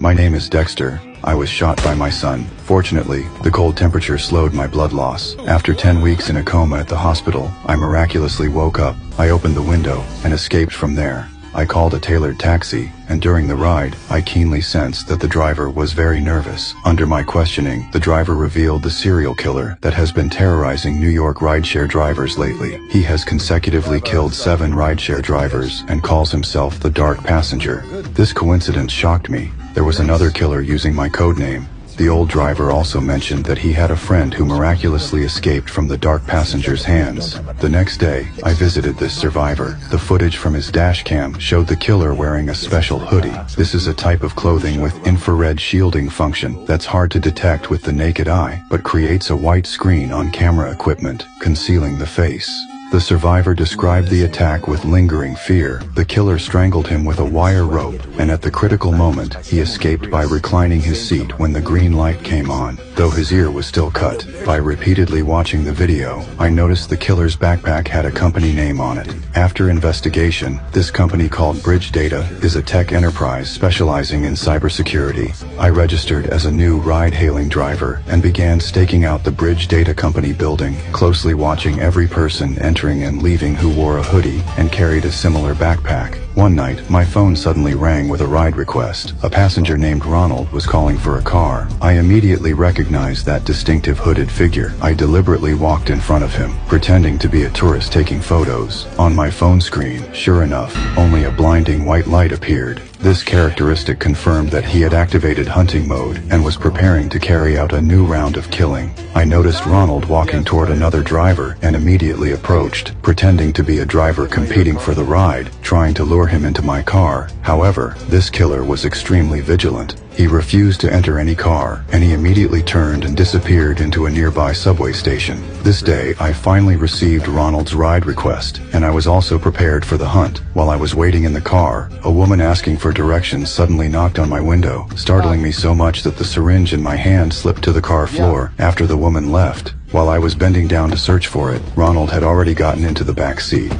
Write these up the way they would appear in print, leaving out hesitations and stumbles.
My name is Dexter. I was shot by my son. Fortunately, the cold temperature slowed my blood loss. After 10 weeks in a coma at the hospital, I miraculously woke up. I opened the window and escaped from there. I called a tailored taxi, and during the ride, I keenly sensed that the driver was very nervous. Under my questioning, the driver revealed the serial killer that has been terrorizing New York rideshare drivers lately. He has consecutively killed 7 rideshare drivers and calls himself the Dark Passenger. This coincidence shocked me. There was another killer using my codename. The old driver also mentioned that he had a friend who miraculously escaped from the Dark Passenger's hands. The next day, I visited this survivor. The footage from his dash cam showed the killer wearing a special hoodie. This is a type of clothing with infrared shielding function that's hard to detect with the naked eye, but creates a white screen on camera equipment, concealing the face. The survivor described the attack with lingering fear. The killer strangled him with a wire rope, and at the critical moment, he escaped by reclining his seat when the green light came on, though his ear was still cut. By repeatedly watching the video, I noticed the killer's backpack had a company name on it. After investigation, this company called Bridge Data is a tech enterprise specializing in cybersecurity. I registered as a new ride-hailing driver and began staking out the Bridge Data Company building, closely watching every person entering and leaving who wore a hoodie and carried a similar backpack. One night, my phone suddenly rang with a ride request. A passenger named Ronald was calling for a car. I immediately recognized that distinctive hooded figure. I deliberately walked in front of him, pretending to be a tourist taking photos. On my phone screen, sure enough, only a blinding white light appeared. This characteristic confirmed that he had activated hunting mode and was preparing to carry out a new round of killing. I noticed Ronald walking toward another driver and immediately approached, pretending to be a driver competing for the ride, trying to lure him into my car. However, this killer was extremely vigilant. He refused to enter any car, and he immediately turned and disappeared into a nearby subway station. This day, I finally received Ronald's ride request, and I was also prepared for the hunt. While I was waiting in the car, a woman asking for directions suddenly knocked on my window, startling me so much that the syringe in my hand slipped to the car floor. After the woman left, while I was bending down to search for it, Ronald had already gotten into the back seat.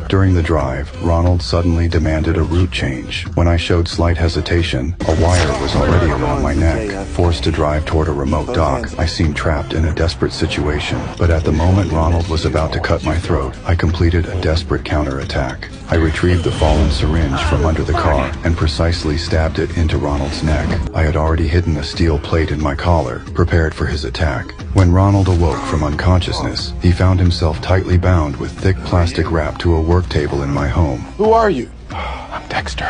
During the drive, Ronald suddenly demanded a route change. When I showed slight hesitation, a wire was already around my neck. Forced to drive toward a remote dock, I seemed trapped in a desperate situation. But at the moment Ronald was about to cut my throat, I completed a desperate counterattack. I retrieved the fallen syringe from under the car and precisely stabbed it into Ronald's neck. I had already hidden a steel plate in my collar, prepared for his attack. When Ronald awoke from unconsciousness, he found himself tightly bound with thick plastic wrap to a work table in my home. Who are you? I'm Dexter.